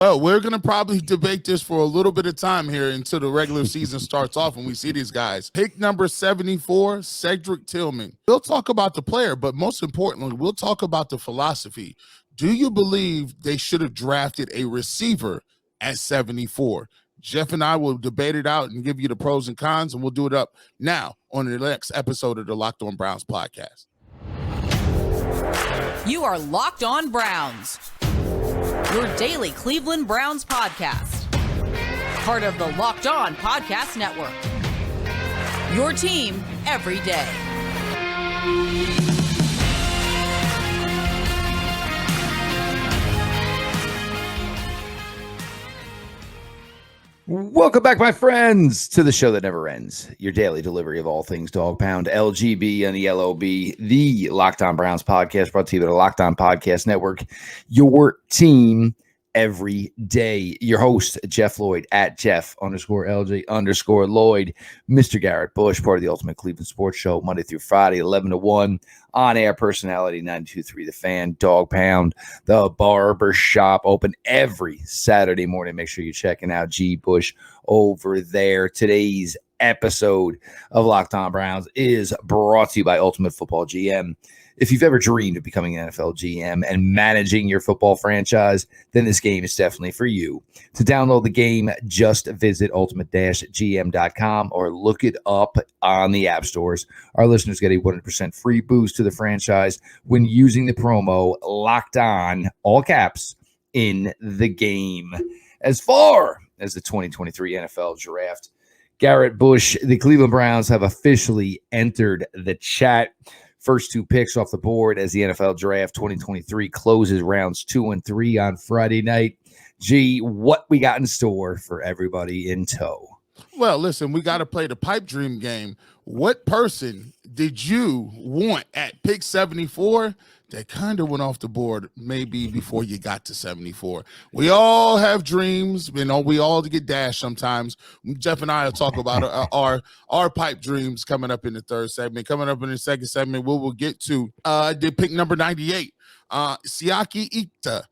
Well, we're going to probably debate this for a little bit of time here until the regular season starts off and we see these guys. Pick number 74, Cedric Tillman. We'll talk about the player, but most importantly, we'll talk about the philosophy. Do you believe they should have drafted a receiver at 74? Jeff and I will debate it out and give you the pros and cons, and we'll do it up now on the next episode of the Locked On Browns podcast. You are Locked On Browns, your daily Cleveland Browns podcast. Part of the Locked On Podcast Network. Your team every day. Welcome back, my friends, to the show that never ends. Your daily delivery of all things Dog Pound, LGB, and the LOB, the Locked On Browns podcast, brought to you by the Locked On Podcast Network. Your team every day. Your host, Jeff Lloyd, at Jeff_LJ_Lloyd, Mr. Garrett Bush, part of the Ultimate Cleveland Sports Show, Monday through Friday, 11 to 1, on-air personality, 92.3 The Fan, Dog Pound, the barber shop, open every Saturday morning. Make sure you're checking out G. Bush over there. Today's episode of Locked On Browns is brought to you by Ultimate Football GM. If you've ever dreamed of becoming an NFL GM and managing your football franchise, then this game is definitely for you. To download the game, just visit ultimate-gm.com or look it up on the app stores. Our listeners get a 100% free boost to the franchise when using the promo Locked On, all caps, in the game. As far as the 2023 NFL Draft, Garrett Bush, the Cleveland Browns have officially entered the chat. First two picks off the board as the NFL Draft 2023 closes rounds 2 and 3 on Friday night. Gee, what we got in store for everybody in tow? Well, listen, we got to play the pipe dream game. What person did you want at pick 74 that kind of went off the board maybe before you got to 74? We all have dreams. You know, we all get dashed sometimes. Jeff and I will talk about our pipe dreams coming up in the third segment. Coming up in the second segment, we will get to the pick number 98, Siaki Ita.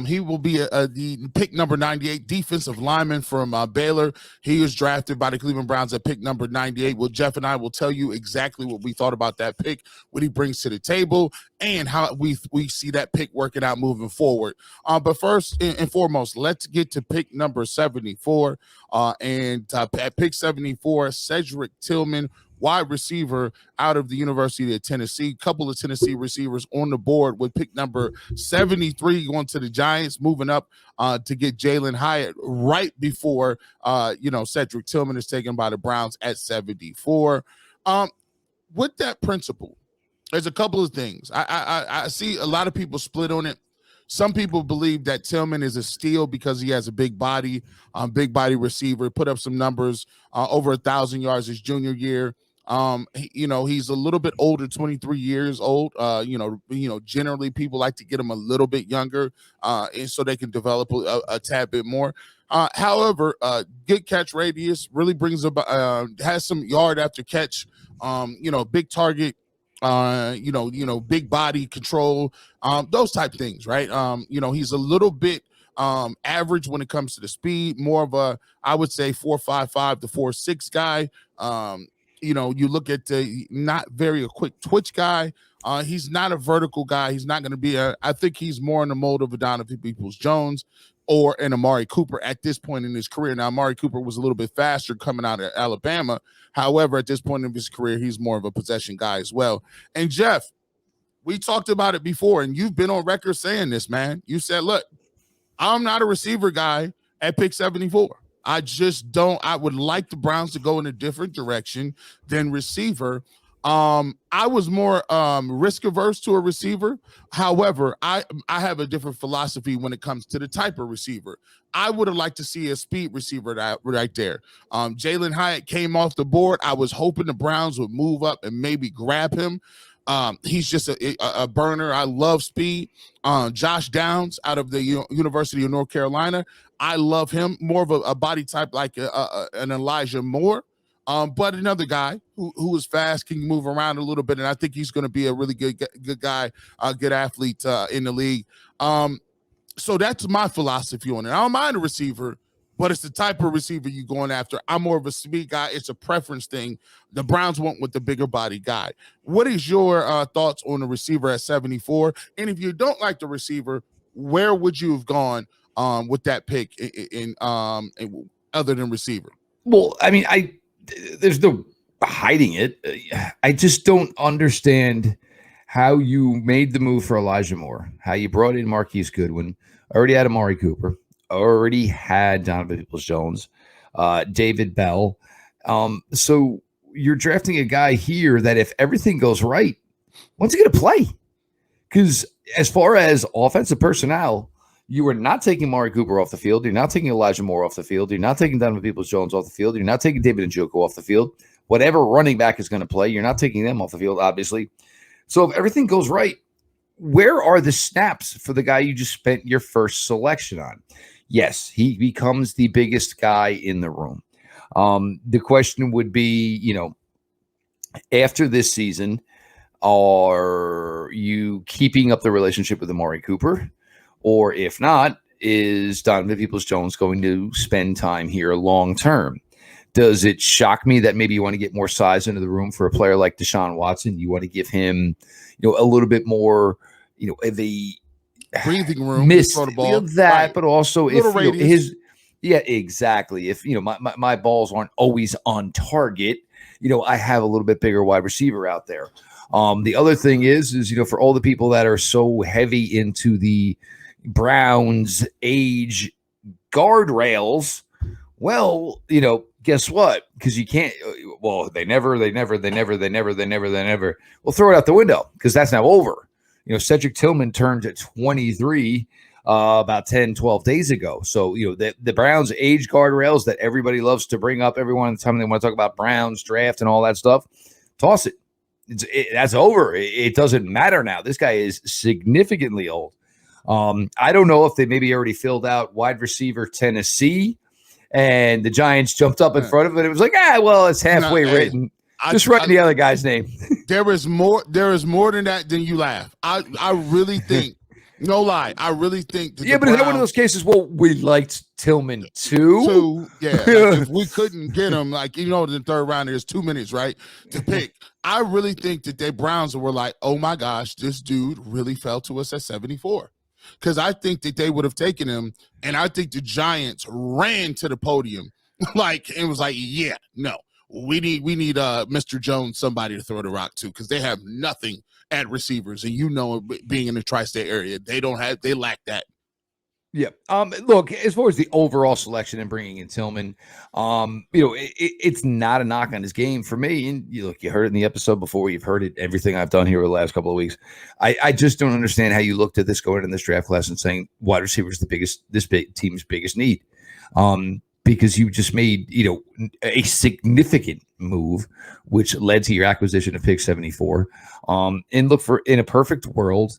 He will be the pick number 98 defensive lineman from Baylor. He was drafted by the Cleveland Browns at pick number 98. Well, Jeff and I will tell you exactly what we thought about that pick, what he brings to the table, and how we see that pick working out moving forward. But first and foremost, let's get to pick number 74. At pick 74, Cedric Tillman, wide receiver out of the University of Tennessee. Couple of Tennessee receivers on the board with pick number 73 going to the Giants, moving up to get Jalen Hyatt right before Cedric Tillman is taken by the Browns at 74. With that principle, there's a couple of things. I see a lot of people split on it. Some people believe that Tillman is a steal because he has a big body receiver, put up some numbers, over 1,000 yards his junior year. He's a little bit older, 23 years old. Generally people like to get him a little bit younger, and so they can develop a tad bit more. However, good catch radius, really brings about, has some yard after catch, big target, big body control, those type things, right? He's a little bit average when it comes to the speed, more of a, I would say 4.55 to 4.6 guy. You look at the not very a quick twitch guy. He's not a vertical guy. He's not going to be I think he's more in the mold of a Donovan Peoples-Jones or an Amari Cooper at this point in his career. Now, Amari Cooper was a little bit faster coming out of Alabama. However, at this point in his career, he's more of a possession guy as well. And Jeff, we talked about it before, and you've been on record saying this, man. You said, look, I'm not a receiver guy at pick 74. I just don't. I would like the Browns to go in a different direction than receiver. I was more risk averse to a receiver. However, I have a different philosophy when it comes to the type of receiver. I would have liked to see a speed receiver right there. Jalen Hyatt came off the board. I was hoping the Browns would move up and maybe grab him. He's just a burner. I love speed. Josh Downs out of the University of North Carolina. I love him. More of a body type like an Elijah Moore. But another guy who is fast, can move around a little bit, and I think he's going to be a really good guy, good athlete in the league. So that's my philosophy on it. I don't mind a receiver, but it's the type of receiver you're going after. I'm more of a speed guy. It's a preference thing. The Browns went with the bigger body guy. What is your thoughts on the receiver at 74? And if you don't like the receiver, where would you have gone with that pick in other than receiver? Well, I mean, there's no hiding it. I just don't understand how you made the move for Elijah Moore, how you brought in Marquise Goodwin, already had Amari Cooper, already had Donovan Peoples-Jones, David Bell. So you're drafting a guy here that if everything goes right, when's he going to play? Because as far as offensive personnel, you are not taking Amari Cooper off the field. You're not taking Elijah Moore off the field. You're not taking Donovan Peoples-Jones off the field. You're not taking David Njoku off the field. Whatever running back is going to play, you're not taking them off the field, obviously. So if everything goes right, where are the snaps for the guy you just spent your first selection on? Yes, he becomes the biggest guy in the room. The question would be, after this season, are you keeping up the relationship with Amari Cooper? Or if not, is Donovan Peoples-Jones going to spend time here long term? Does it shock me that maybe you want to get more size into the room for a player like Deshaun Watson? You want to give him, a little bit more, of a breathing room, throw the ball, that, right. But also if exactly. If my balls aren't always on target, I have a little bit bigger wide receiver out there. The other thing is for all the people that are so heavy into the Browns age guardrails, well, guess what? Because you can't. Well, they never. Well, throw it out the window because that's now over. Cedric Tillman turned 23 about 10, 12 days ago. So, the Browns age guardrails that everybody loves to bring up every one of the time they want to talk about Browns draft and all that stuff, toss it. That's over. It doesn't matter now. This guy is significantly old. I don't know if they maybe already filled out wide receiver Tennessee. And the Giants jumped up in front of it. It was like, well, it's halfway written. Just write the other guy's name. There is more than that than you laugh. I really think, no lie, I really think that but is that one of those cases? Well, we liked Tillman too. Yeah. Like if we couldn't get him, in the third round, there's 2 minutes, right, to pick. I really think that the Browns were like, oh my gosh, this dude really fell to us at 74. Because I think that they would have taken him, and I think the Giants ran to the podium, and was like, yeah, no, we need Mr. Jones, somebody to throw the rock to, because they have nothing at receivers, and being in the tri-state area, they lack that. Yeah. Look, as far as the overall selection and bringing in Tillman, it's not a knock on his game for me. And you heard it in the episode before. You've heard it, everything I've done here over the last couple of weeks. I just don't understand how you looked at this going in this draft class and saying wide receiver is this big team's biggest need. Because you just made, a significant move, which led to your acquisition of pick 74. And look, in a perfect world,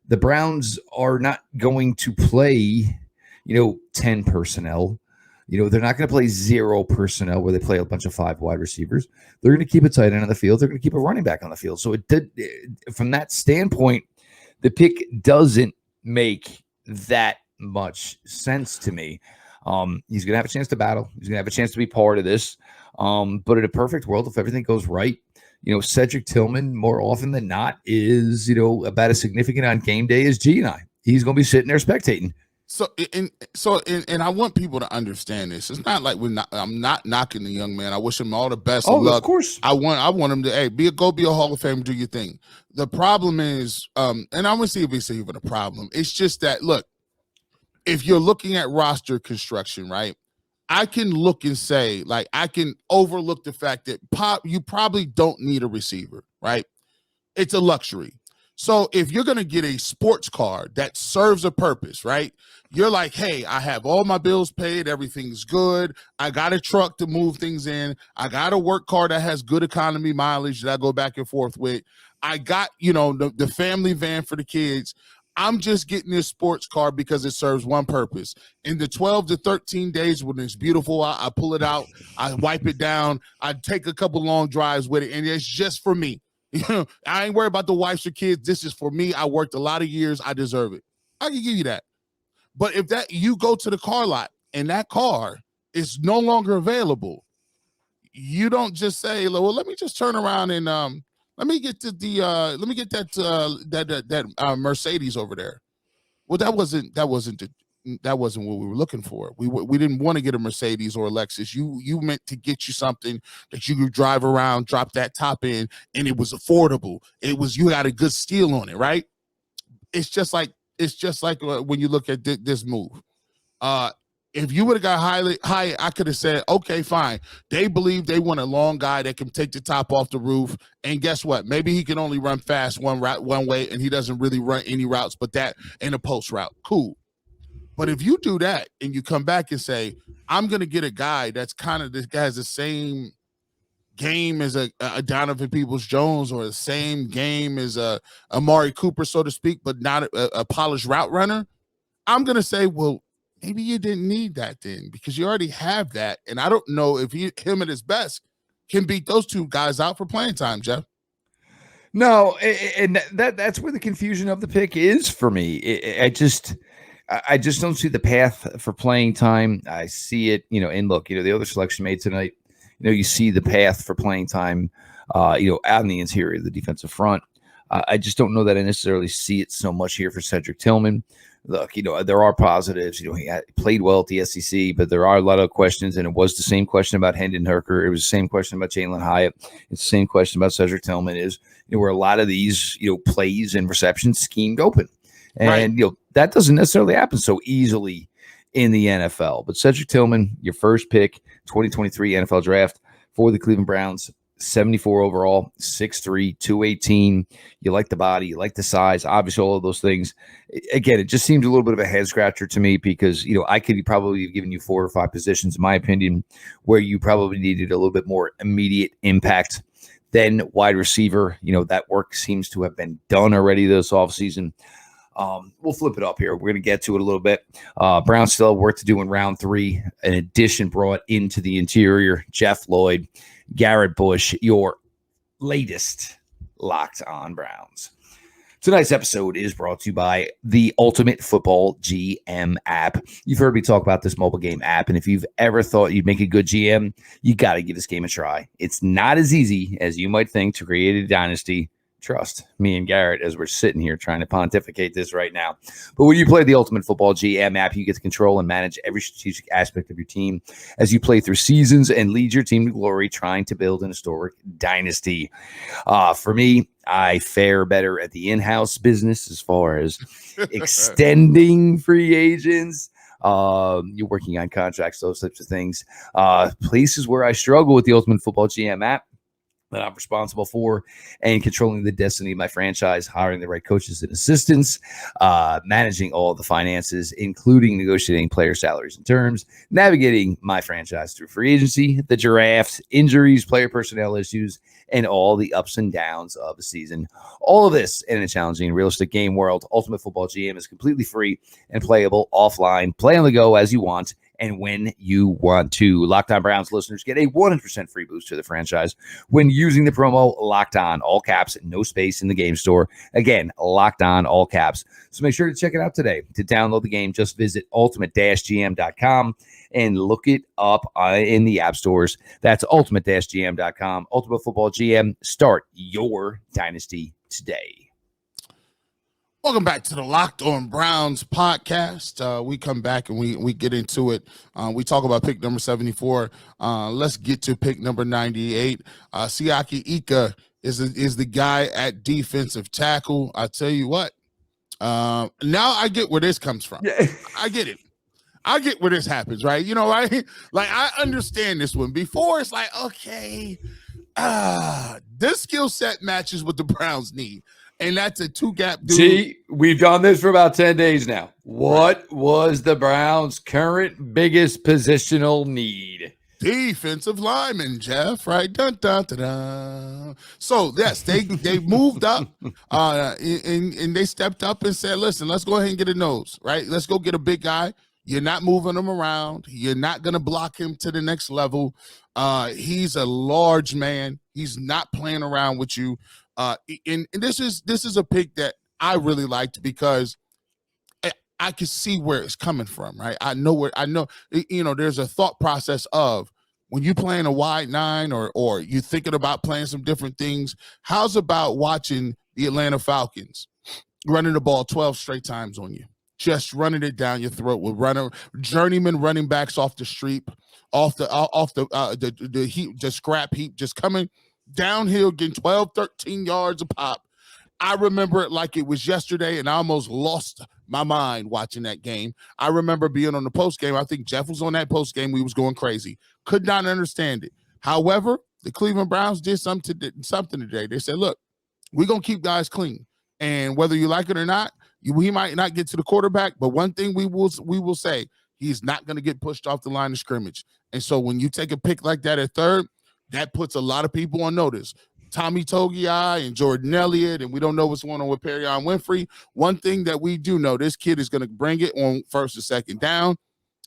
the Browns are not going to play, 10 personnel. They're not going to play 0 personnel where they play a bunch of 5 wide receivers. They're going to keep a tight end on the field. They're going to keep a running back on the field. So from that standpoint, the pick doesn't make that much sense to me. He's going to have a chance to battle. He's going to have a chance to be part of this. But in a perfect world, if everything goes right, Cedric Tillman more often than not is, about as significant on game day as G and I. He's going to be sitting there spectating. So I want people to understand this. It's not like I'm not knocking the young man. I wish him all the best of luck. Of course. I want him to go be a Hall of Fame, do your thing. The problem is, and I'm gonna see if we see even a problem. It's just that, look, if you're looking at roster construction, right? I can look and say, I can overlook the fact that you probably don't need a receiver, right? It's a luxury. So if you're going to get a sports car that serves a purpose, right? You're like, hey, I have all my bills paid. Everything's good. I got a truck to move things in. I got a work car that has good economy mileage that I go back and forth with. I got, the family van for the kids. I'm just getting this sports car because it serves one purpose. In the 12 to 13 days when it's beautiful, I pull it out, I wipe it down, I take a couple long drives with it, and it's just for me. I ain't worried about the wives or kids. This is for me. I worked a lot of years. I deserve it. I can give you that. But if that you go to the car lot and that car is no longer available, you don't just say, well, let me just turn around and let me get that Mercedes over there. Well, that wasn't what we were looking for. We didn't want to get a Mercedes or a Lexus. You meant to get you something that you could drive around, drop that top in, and it was affordable. You got a good steal on it, right? It's just like when you look at this move. If you would have got high, I could have said, okay, fine. They believe they want a long guy that can take the top off the roof. And guess what? Maybe he can only run fast one way, and he doesn't really run any routes but that in a post route. Cool. But if you do that and you come back and say, I'm going to get a guy that's this guy has the same game as a Donovan Peoples-Jones or the same game as a Amari Cooper, so to speak, but not a polished route runner, I'm going to say, well, maybe you didn't need that then because you already have that. And I don't know if him at his best can beat those two guys out for playing time, Jeff. No, and that's where the confusion of the pick is for me. I just don't see the path for playing time. I see it, and look, the other selection made tonight, you see the path for playing time, out in the interior of the defensive front. I just don't know that I necessarily see it so much here for Cedric Tillman. Look, there are positives. He played well at the SEC, but there are a lot of questions, and it was the same question about Hendon Hooker. It was the same question about Jalen Hyatt. It's the same question about Cedric Tillman is, where a lot of these, plays and receptions schemed open. And, right. That doesn't necessarily happen so easily in the NFL. But Cedric Tillman, your first pick, 2023 NFL draft for the Cleveland Browns, 74 overall, 6'3", 218. You like the body, you like the size, obviously all of those things. Again, it just seemed a little bit of a head scratcher to me because, I could probably have given you 4 or 5 positions, in my opinion, where you probably needed a little bit more immediate impact than wide receiver. That work seems to have been done already this offseason. We'll flip it up here. We're going to get to it a little bit. Browns still have work to do in round 3. An addition brought into the interior, Jeff Lloyd, Garrett Bush, your latest Locked On Browns. Tonight's episode is brought to you by the Ultimate Football GM app. You've heard me talk about this mobile game app, and if you've ever thought you'd make a good GM, you got to give this game a try. It's not as easy as you might think to create a dynasty. Trust me and Garrett as we're sitting here trying to pontificate this right now. But when you play the Ultimate Football GM app, you get to control and manage every strategic aspect of your team as you play through seasons and lead your team to glory, trying to build an historic dynasty. For me, I fare better at the in-house business as far as extending free agents. You're working on contracts, those types of things. Places where I struggle with the Ultimate Football GM app that I'm responsible for and controlling the destiny of my franchise, hiring the right coaches and assistants, managing all of the finances, including negotiating player salaries and terms, navigating my franchise through free agency, the draft, injuries, player personnel issues, and all the ups and downs of the season. All of this in a challenging and realistic game world. Ultimate Football GM is completely free and playable offline. Play on the go as you want and when you want to. Locked On Browns listeners get a 100% free boost to the franchise when using the promo Locked On, all caps, no space in the game store. Again, Locked On, all caps. So make sure to check it out today. To download the game, just visit ultimate-gm.com and look it up in the app stores. That's ultimate-gm.com. Ultimate Football GM. Start your dynasty today. Welcome back to the Locked On Browns podcast. We come back and we get into it. We talk about pick number 74. Let's get to pick number 98. Siaki Ika is the guy at defensive tackle. I tell you what. Now I get where this comes from. Yeah. I get it. I get where this happens, right? Right? Like, I understand this one. Before, it's like, okay, this skill set matches what the Browns need. And that's a 2-gap dude. See, we've done this for about 10 days now. What was the Browns' current biggest positional need? Defensive lineman, Jeff, right? Dun, dun, dun, dun. So, yes, they moved up and they stepped up and said, listen, let's go ahead and get a nose, right? Let's go get a big guy. You're not moving him around. You're not going to block him to the next level. He's a large man. He's not playing around with you. And this is a pick that I really liked because I can see where it's coming from, right? I know, there's a thought process of when you playing a wide nine or you thinking about playing some different things. How's about watching the Atlanta Falcons running the ball 12 straight times on you, just running it down your throat with journeyman running backs off the street, off the heap, just scrap heap, just coming downhill, getting 12, 13 yards a pop. I remember it like it was yesterday, and I almost lost my mind watching that game. I remember being on the post game. I think Jeff was on that post game. We was going crazy. Could not understand it. However, the Cleveland Browns did something today. They said, look, we're going to keep guys clean. And whether you like it or not, he might not get to the quarterback, but one thing we will say, he's not going to get pushed off the line of scrimmage. And so when you take a pick like that at third, that puts a lot of people on notice. Tommy Togiai and Jordan Elliott, and we don't know what's going on with Perion Winfrey. One thing that we do know, this kid is going to bring it on first or second down.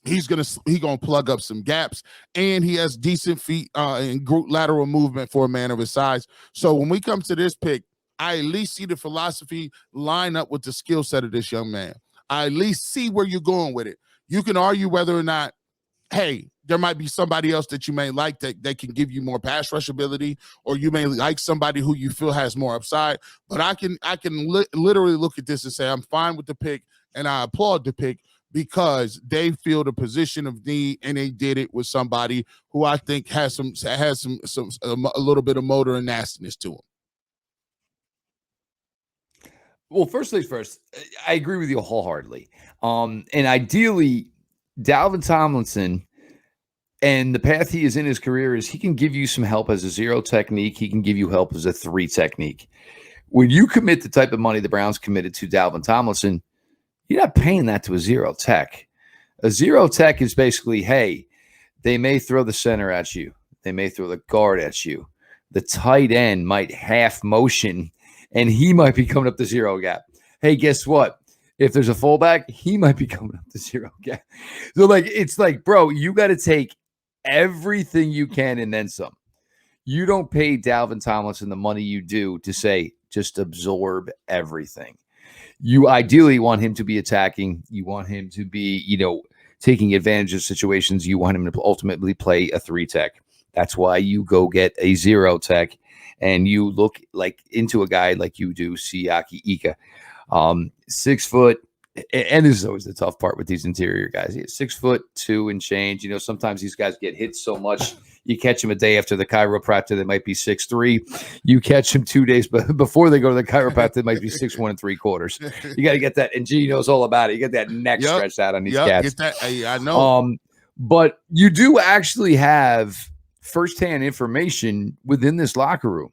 He's gonna plug up some gaps, and he has decent feet and lateral movement for a man of his size. So when we come to this pick, I at least see the philosophy line up with the skill set of this young man. I at least see where you're going with it. You can argue whether or not, hey, there might be somebody else that you may like that can give you more pass rush ability, or you may like somebody who you feel has more upside. But I can literally look at this and say I'm fine with the pick, and I applaud the pick because they feel the position of need, and they did it with somebody who I think has a little bit of motor and nastiness to him. Well, first things first, I agree with you wholeheartedly. And ideally, Dalvin Tomlinson and the path he is in his career is he can give you some help as a zero technique. He can give you help as a three technique. When you commit the type of money the Browns committed to Dalvin Tomlinson, you're not paying that to a zero tech. A zero tech is basically, hey, they may throw the center at you. They may throw the guard at you. The tight end might half motion, and he might be coming up the zero gap. Hey, guess what? If there's a fullback, he might be coming up the zero gap. So, it's like, bro, you got to take everything you can and then some. You don't pay Dalvin Tomlinson the money you do to say, just absorb everything. You ideally want him to be attacking. You want him to be, taking advantage of situations. You want him to ultimately play a three tech. That's why you go get a zero tech and you look into a guy like you do, Siaki Ika. 6 foot, and this is always the tough part with these interior guys. He's 6'2" and change. Sometimes these guys get hit so much. You catch him a day after the chiropractor that might be 6'3". You catch him 2 days before they go to the chiropractor that might be 6'1 3/4. You got to get that, and G knows all about it. You get that neck stretched out on these cats. Get that. I know. But you do actually have firsthand information within this locker room.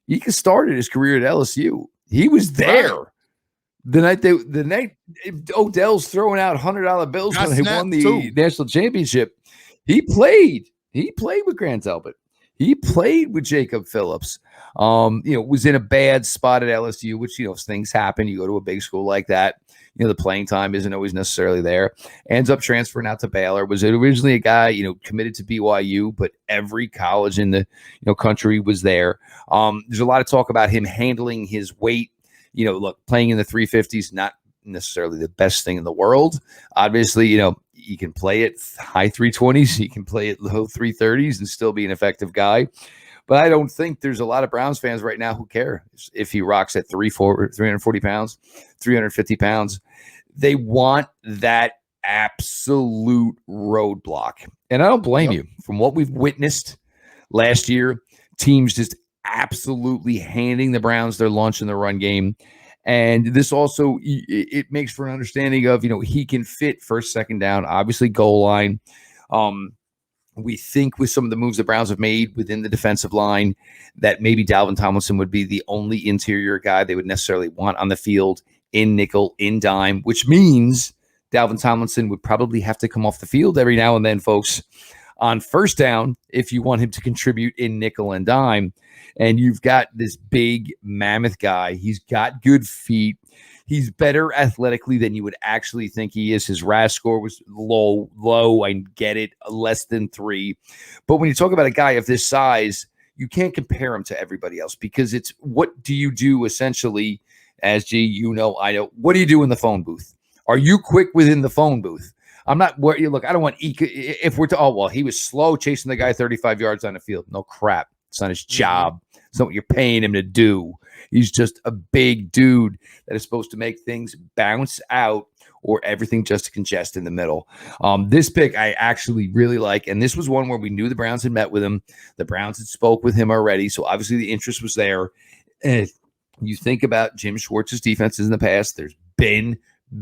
He started his career at LSU. He was there. Right. The night Odell's throwing out $100 bills when they won the national championship, he played with Grant Talbot. He played with Jacob Phillips. Was in a bad spot at LSU, which, things happen. You go to a big school like that, the playing time isn't always necessarily there. Ends up transferring out to Baylor. Was originally a guy, committed to BYU, but every college in the country was there. There's a lot of talk about him handling his weight. Playing in the 350s, not necessarily the best thing in the world. Obviously, you can play at high 320s, you can play at low 330s and still be an effective guy. But I don't think there's a lot of Browns fans right now who care if he rocks at 340 pounds, 350 pounds. They want that absolute roadblock. And I don't blame you. From what we've witnessed last year, teams just absolutely handing the Browns their lunch in the run game. And this also, it makes for an understanding of, he can fit first, second down, obviously goal line. We think with some of the moves the Browns have made within the defensive line that maybe Dalvin Tomlinson would be the only interior guy they would necessarily want on the field in nickel, in dime, which means Dalvin Tomlinson would probably have to come off the field every now and then, folks, on first down if you want him to contribute in nickel and dime. And you've got this big mammoth guy. He's got good feet. He's better athletically than you would actually think he is. His RAS score was low. I get it, less than 3. But when you talk about a guy of this size, you can't compare him to everybody else because it's what do you do essentially, as G, I know, what do you do in the phone booth? Are you quick within the phone booth? I'm not where you look. I don't want if we're he was slow chasing the guy 35 yards on the field. No crap. It's not his job. It's not what you're paying him to do. He's just a big dude that is supposed to make things bounce out or everything just congest in the middle. This pick I actually really like, and this was one where we knew the Browns had met with him. The Browns had spoke with him already, so obviously the interest was there. And you think about Jim Schwartz's defenses in the past, there's been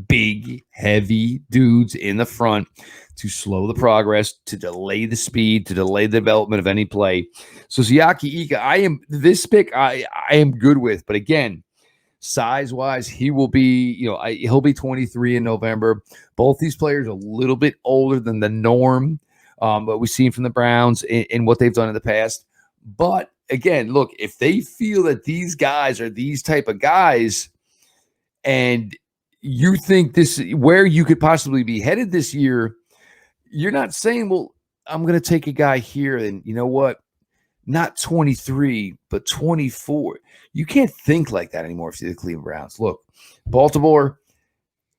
big, heavy dudes in the front to slow the progress, to delay the speed, to delay the development of any play. So Siaki Ika, this pick I am good with, but again, size-wise, he will be, he'll be 23 in November. Both these players are a little bit older than the norm, what we've seen from the Browns in what they've done in the past. But again, look, if they feel that these guys are these type of guys, and you think this where you could possibly be headed this year, you're not saying, well, I'm going to take a guy here, and you know what? Not 23, but 24. You can't think like that anymore if you're the Cleveland Browns. Look, Baltimore,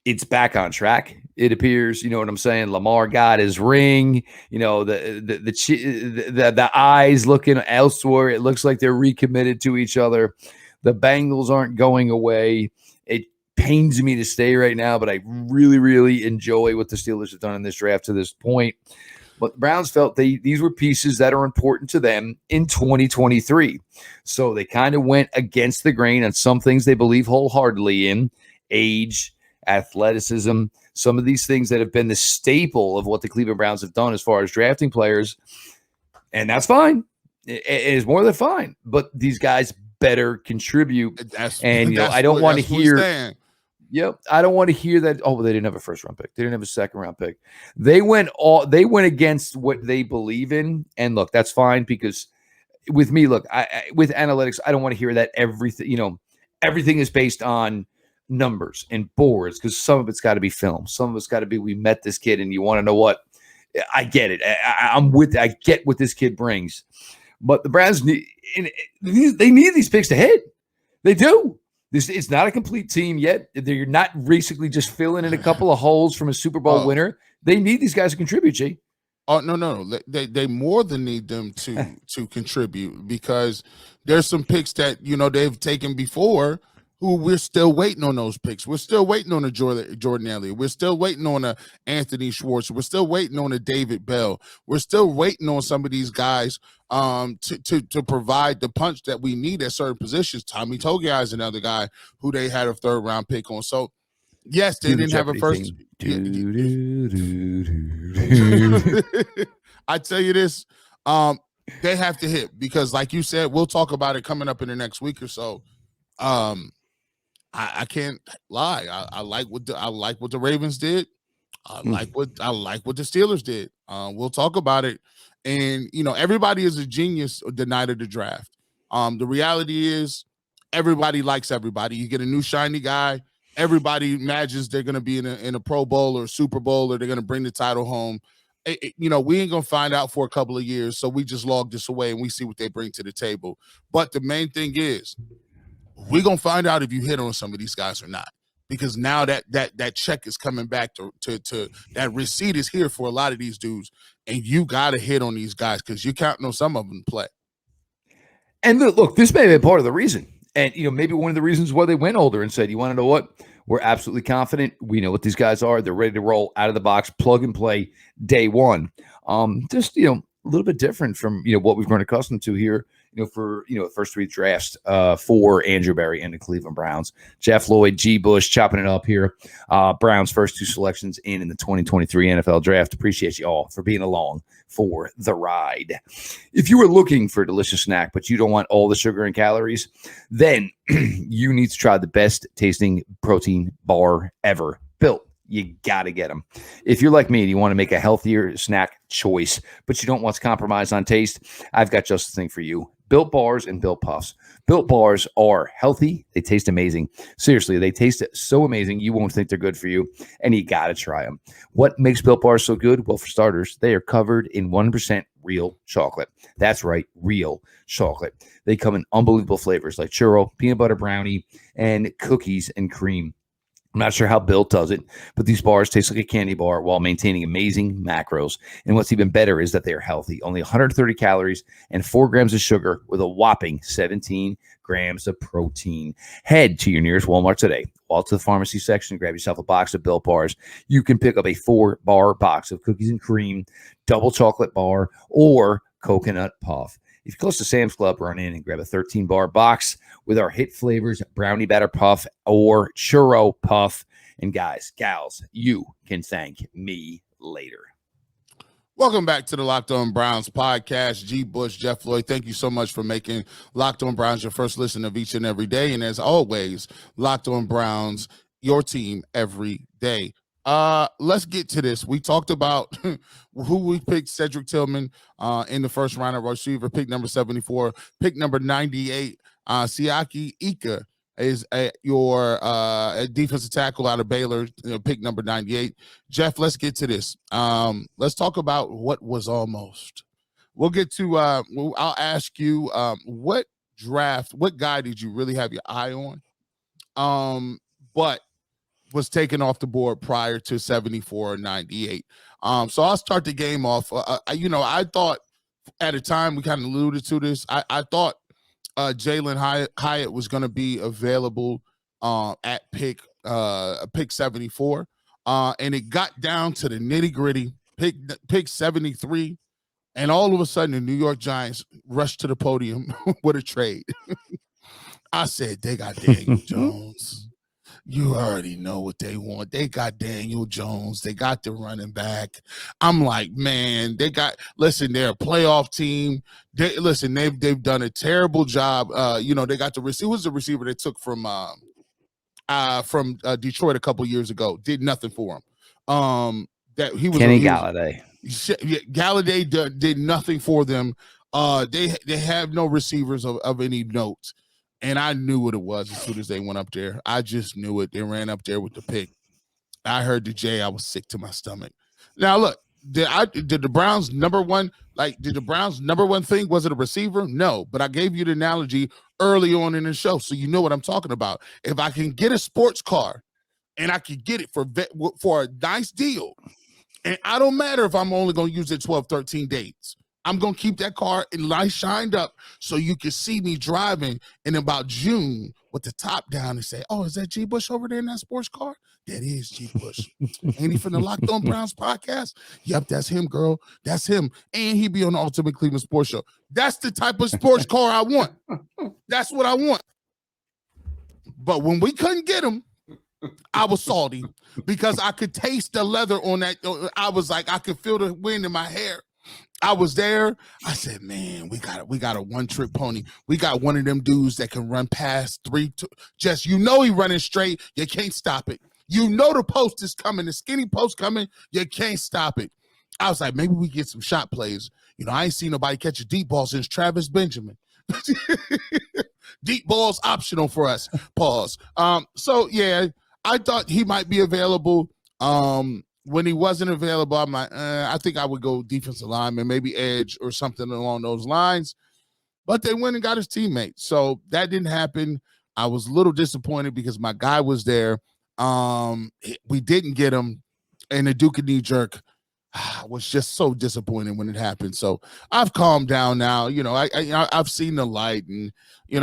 it's back on track. It appears, you know what I'm saying? Lamar got his ring. The eyes looking elsewhere. It looks like they're recommitted to each other. The Bengals aren't going away. It pains me to stay right now, but I really, really enjoy what the Steelers have done in this draft to this point. But the Browns felt these were pieces that are important to them in 2023. So they kind of went against the grain on some things they believe wholeheartedly in: age, athleticism, some of these things that have been the staple of what the Cleveland Browns have done as far as drafting players. And that's fine. It is more than fine. But these guys better contribute. I don't want to hear... Yep, I don't want to hear that. Oh, well, they didn't have a first-round pick. They didn't have a second-round pick. They went against what they believe in, and look, that's fine because with me, look, with analytics, I don't want to hear that everything is based on numbers and boards because some of it's got to be film, some of it's got to be we met this kid, and you want to know what? I get it. I get what this kid brings, but the Browns need these picks to hit. They do. It's not a complete team yet. They're not basically just filling in a couple of holes from a Super Bowl winner. They need these guys to contribute, G. Oh, no. They more than need them to contribute because there's some picks that, they've taken before who we're still waiting on those picks. We're still waiting on a Jordan Elliott. We're still waiting on a Anthony Schwartz. We're still waiting on a David Bell. We're still waiting on some of these guys to provide the punch that we need at certain positions. Tommy Togiai is another guy who they had a third-round pick on. So, yes, they didn't have a first. I tell you this, they have to hit because, like you said, we'll talk about it coming up in the next week or so. I can't lie. I like what the Ravens did. I like what the Steelers did. We'll talk about it. And everybody is a genius the night of the draft. The reality is everybody likes everybody. You get a new shiny guy. Everybody imagines they're going to be in a Pro Bowl or Super Bowl or they're going to bring the title home. We ain't going to find out for a couple of years. So we just log this away and we see what they bring to the table. But the main thing is, we're going to find out if you hit on some of these guys or not, because now that check is coming back to that receipt is here for a lot of these dudes, and you got to hit on these guys because you're counting on some of them to play. And look, this may be part of the reason. And, maybe one of the reasons why they went older and said, you want to know what? We're absolutely confident. We know what these guys are. They're ready to roll out of the box, plug and play day one. Just, a little bit different from, what we've grown accustomed to here, for, the first three drafts for Andrew Berry and the Cleveland Browns. Jeff Lloyd, G. Bush chopping it up here. Browns' first two selections in the 2023 NFL Draft. Appreciate you all for being along for the ride. If you were looking for a delicious snack, but you don't want all the sugar and calories, then you need to try the best tasting protein bar ever built. You got to get them. If you're like me and you want to make a healthier snack choice, but you don't want to compromise on taste, I've got just the thing for you. Built Bars and Built Puffs. Built Bars are healthy. They taste amazing. Seriously, they taste so amazing you won't think they're good for you, and you got to try them. What makes Built Bars so good? Well, for starters, they are covered in 1% real chocolate. That's right, real chocolate. They come in unbelievable flavors like churro, peanut butter brownie, and cookies and cream. I'm not sure how Built does it, but these bars taste like a candy bar while maintaining amazing macros. And what's even better is that they are healthy. Only 130 calories and 4 grams of sugar with a whopping 17 grams of protein. Head to your nearest Walmart today. Walk to the pharmacy section, grab yourself a box of Built bars. You can pick up a 4-bar box of cookies and cream, double chocolate bar, or coconut puff. If you're close to Sam's Club, run in and grab a 13-bar box with our hit flavors, brownie batter puff or churro puff. And guys, gals, you can thank me later. Welcome back to the Locked On Browns podcast. G. Bush, Jeff Floyd, thank you so much for making Locked On Browns your first listen of each and every day. And as always, Locked On Browns, your team every day. Let's get to this. We talked about who we picked, Cedric Tillman in the first round of receiver, pick number 74, pick number 98. Siaki Ika is your defensive tackle out of Baylor, pick number 98. Jeff, let's get to this. Let's talk about what was almost. We'll get to I'll ask you what guy did you really have your eye on? But was taken off the board prior to 74 or 98. So I'll start the game off. I thought at a time, we kind of alluded to this, I thought Jalen Hyatt was going to be available at pick 74. And it got down to the nitty gritty, pick 73. And all of a sudden, the New York Giants rushed to the podium with a trade. I said, they got Daniel Jones. You already know what they want. They got Daniel Jones. They got the running back. I'm like, man, they're a playoff team. They've done a terrible job. They got the receiver. Who was the receiver they took from Detroit a couple years ago? Did nothing for him. Kenny Galladay. Galladay did nothing for them. They have no receivers of any note. And I knew what it was as soon as they went up there. I just knew it. They ran up there with the pick. I heard the J. I was sick to my stomach. Now, look, did the Browns number one thing, was it a receiver? No, but I gave you the analogy early on in the show, so you know what I'm talking about. If I can get a sports car and I can get it for a nice deal, and I don't matter if I'm only going to use it 12, 13 days. I'm going to keep that car in light shined up so you can see me driving in about June with the top down and say, oh, is that G. Bush over there in that sports car? That is G. Bush. Ain't he from the Locked On Browns podcast? Yep, that's him, girl. That's him. And he be on the Ultimate Cleveland Sports Show. That's the type of sports car I want. That's what I want. But when we couldn't get him, I was salty because I could taste the leather on that. I was like, I could feel the wind in my hair. I was there. I said, man, we got a one-trick pony. We got one of them dudes that can run past he running straight. You can't stop it. You know the post is coming, the skinny post coming. You can't stop it. I was like, maybe we get some shot plays. I ain't seen nobody catch a deep ball since Travis Benjamin. Deep balls optional for us. Pause. So yeah, I thought he might be available. When he wasn't available, I'm like, I think I would go defensive lineman, maybe edge or something along those lines. But they went and got his teammate. So that didn't happen. I was a little disappointed because my guy was there. We didn't get him. And the Duke knee jerk was just so disappointing when it happened. So I've calmed down now. I've seen the light, and,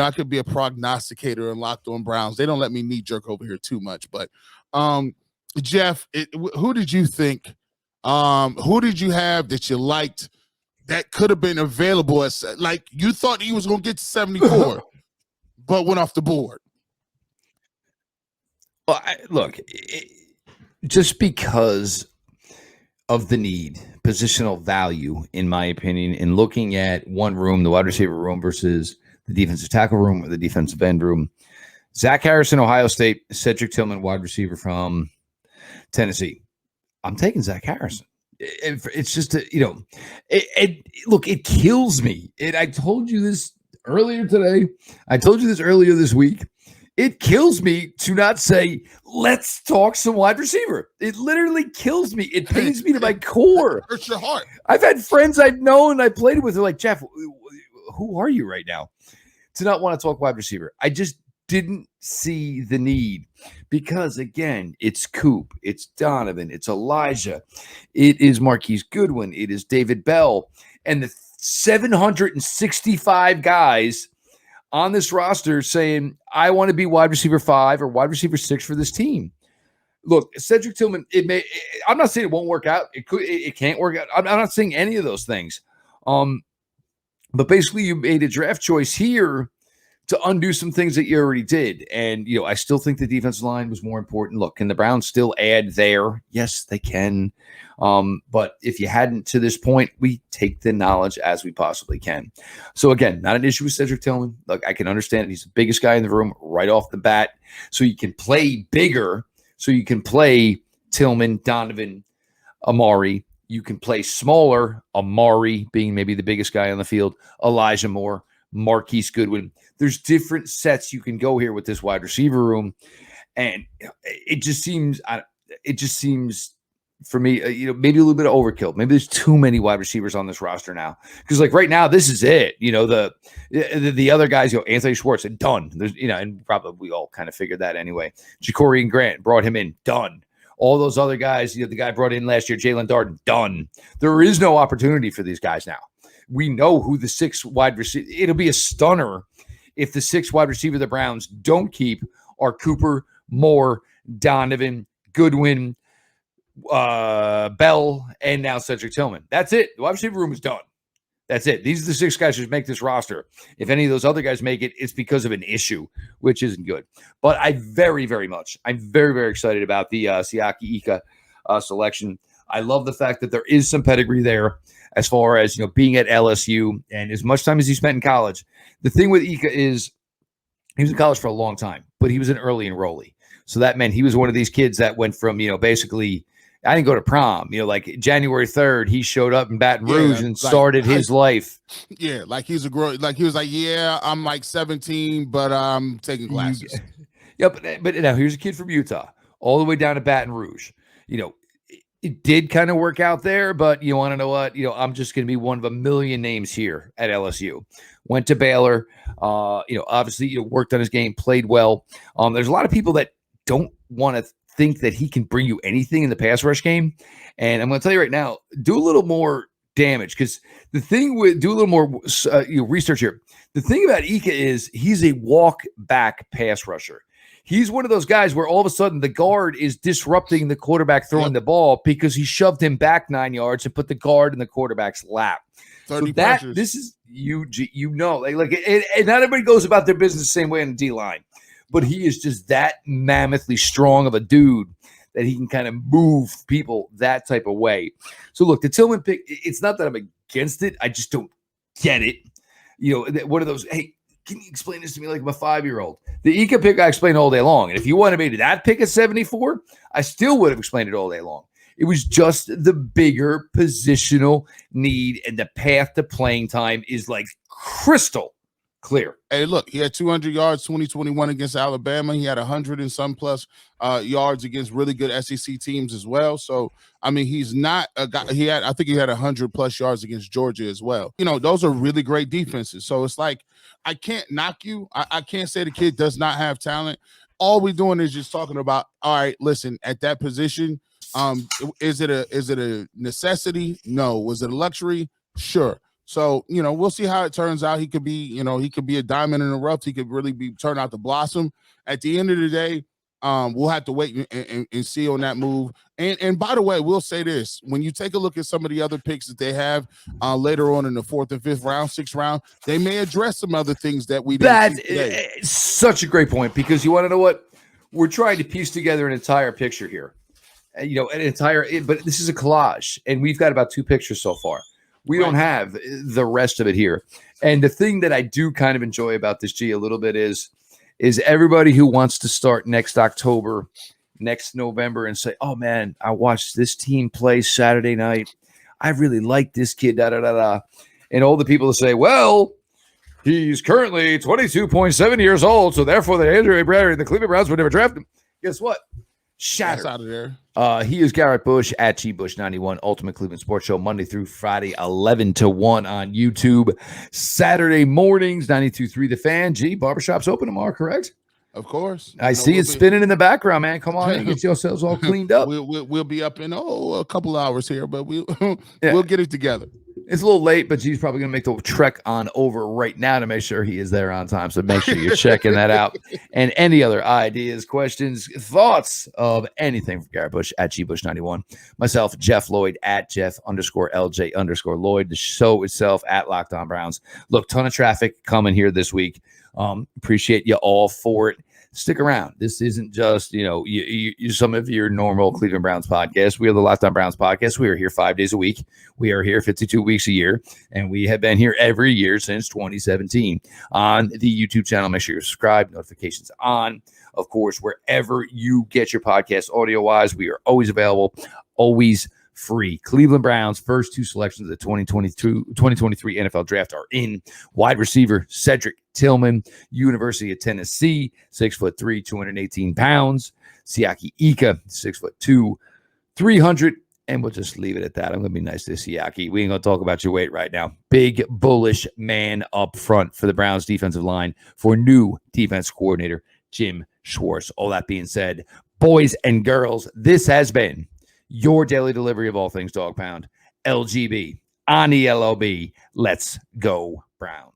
I could be a prognosticator and Locked On Browns. They don't let me knee jerk over here too much. But, Jeff, who did you think? Who did you have that you liked that could have been available? Like you thought he was going to get to 74, but went off the board. Well, just because of the need, positional value, in my opinion, in looking at one room, the wide receiver room versus the defensive tackle room or the defensive end room. Zach Harrison, Ohio State, Cedric Tillman, wide receiver from Tennessee. I'm taking Zach Harrison. It's just, it kills me. I told you this earlier today. I told you this earlier this week. It kills me to not say, let's talk some wide receiver. It literally kills me. It pains me to my core. It hurts your heart. I've had friends I've known, I played with. They're like, Jeff, who are you right now? To not want to talk wide receiver. I just didn't see the need because, again, it's Coop, it's Donovan, it's Elijah, it is Marquise Goodwin, it is David Bell, and the 765 guys on this roster saying, I want to be wide receiver 5 or wide receiver 6 for this team. Look, Cedric Tillman, I'm not saying it won't work out. It can't work out. I'm not saying any of those things. But basically you made a draft choice here to undo some things that you already did. And, I still think the defensive line was more important. Look, can the Browns still add there? Yes, they can. But if you hadn't to this point, we take the knowledge as we possibly can. So again, not an issue with Cedric Tillman. Look, I can understand it. He's the biggest guy in the room right off the bat. So you can play bigger. So you can play Tillman, Donovan, Amari. You can play smaller, Amari being maybe the biggest guy on the field, Elijah Moore, Marquise Goodwin. There's different sets you can go here with this wide receiver room. And it just seems for me, maybe a little bit of overkill. Maybe there's too many wide receivers on this roster now. Because like right now, this is it. The other guys, Anthony Schwartz, done. There's, and probably we all kind of figured that anyway. Ja'Cory and Grant brought him in, done. All those other guys, the guy brought in last year, Jalen Darden, done. There is no opportunity for these guys now. We know who the 6 wide receiver. It'll be a stunner if the 6 wide receiver the Browns don't keep are Cooper, Moore, Donovan, Goodwin, Bell, and now Cedric Tillman. That's it. The wide receiver room is done. That's it. These are the 6 guys who make this roster. If any of those other guys make it, it's because of an issue, which isn't good. But I'm very, very excited about the Siaki Ika selection. I love the fact that there is some pedigree there as far as, being at LSU and as much time as he spent in college. The thing with Ika is he was in college for a long time, but he was an early enrollee. So that meant he was one of these kids that went from, basically, I didn't go to prom. Like January 3rd, he showed up in Baton Rouge and started his life. Yeah, like he's a girl. Like he was like, yeah, I'm like 17, but I'm taking classes. Yeah, but now here's a kid from Utah, all the way down to Baton Rouge. It did kind of work out there, but you want to know what? I'm just going to be one of a million names here at LSU. Went to Baylor. Obviously, worked on his game, played well. There's a lot of people that don't want to think that he can bring you anything in the pass rush game. And I'm going to tell you right now, do a little more damage because do a little more research here. The thing about Ika is he's a walk back pass rusher. He's one of those guys where all of a sudden the guard is disrupting the quarterback throwing the ball because he shoved him back 9 yards and put the guard in the quarterback's lap. So this is and not everybody goes about their business the same way in the D line. But he is just that mammothly strong of a dude that he can kind of move people that type of way. So look, the Tillman pick, it's not that I'm against it. I just don't get it. One of those, hey, can you explain this to me like I'm a 5-year-old? The Ika pick I explained all day long. And if you wanted me to that pick at 74, I still would have explained it all day long. It was just the bigger positional need and the path to playing time is like crystal clear. Hey, look, he had 200 yards 2021 against Alabama. He had 100 and some plus yards against really good SEC teams as well. So, I mean, he's not a guy. I think he had 100 plus yards against Georgia as well. Those are really great defenses. So it's like, I can't knock you. I can't say the kid does not have talent. All we're doing is just talking about, all right, listen, at that position, is it a necessity? No. Was it a luxury? Sure. So, we'll see how it turns out. He could be a diamond in the rough. He could really turn out to blossom. At the end of the day, we'll have to wait and see on that move. And by the way, we'll say this. When you take a look at some of the other picks that they have later on in the 4th and 5th round, 6th round, they may address some other things that we didn't see today. That's such a great point because you want to know what? We're trying to piece together an entire picture here. But this is a collage, and we've got about 2 pictures so far. We don't have the rest of it here. And the thing that I do kind of enjoy about this, G, a little bit is everybody who wants to start next October, next November and say, oh, man, I watched this team play Saturday night. I really like this kid, da-da-da-da. And all the people say, well, he's currently 22.7 years old, so therefore the Andrew Bradley and the Cleveland Browns would never draft him. Guess what? Shattered. That's out of there. He is Garrett Bush at GBush91, Ultimate Cleveland Sports Show, Monday through Friday, 11 to 1 on YouTube. Saturday mornings, 92.3 The Fan. G, barbershop's open tomorrow, correct? Of course. I see it spinning in the background, man. Come on in, get yourselves all cleaned up. We'll be up in a couple hours here, but we'll get it together. It's a little late, but he's probably going to make the trek on over right now to make sure he is there on time. So make sure you're checking that out. And any other ideas, questions, thoughts of anything from Garrett Bush at GBush91. Myself, Jeff Lloyd at Jeff_LJ_Lloyd. The show itself at Locked On Browns. Look, ton of traffic coming here this week. Appreciate you all for it. Stick around. This isn't just, some of your normal Cleveland Browns podcast. We are the Locked On Browns podcast. We are here 5 days a week. We are here 52 weeks a year, and we have been here every year since 2017 on the YouTube channel. Make sure you're subscribed, notifications on. Of course, wherever you get your podcast audio-wise, we are always available, always free. Cleveland Browns' first two selections of the 2023 NFL draft are in. Wide receiver Cedric Tillman, University of Tennessee, 6'3", 218 pounds. Siaki Ika, 6'2", 300. And we'll just leave it at that. I'm going to be nice to Siaki. We ain't going to talk about your weight right now. Big, bullish man up front for the Browns defensive line for new defense coordinator Jim Schwartz. All that being said, boys and girls, this has been your daily delivery of all things Dog Pound. LGB on ELOB. Let's go Browns.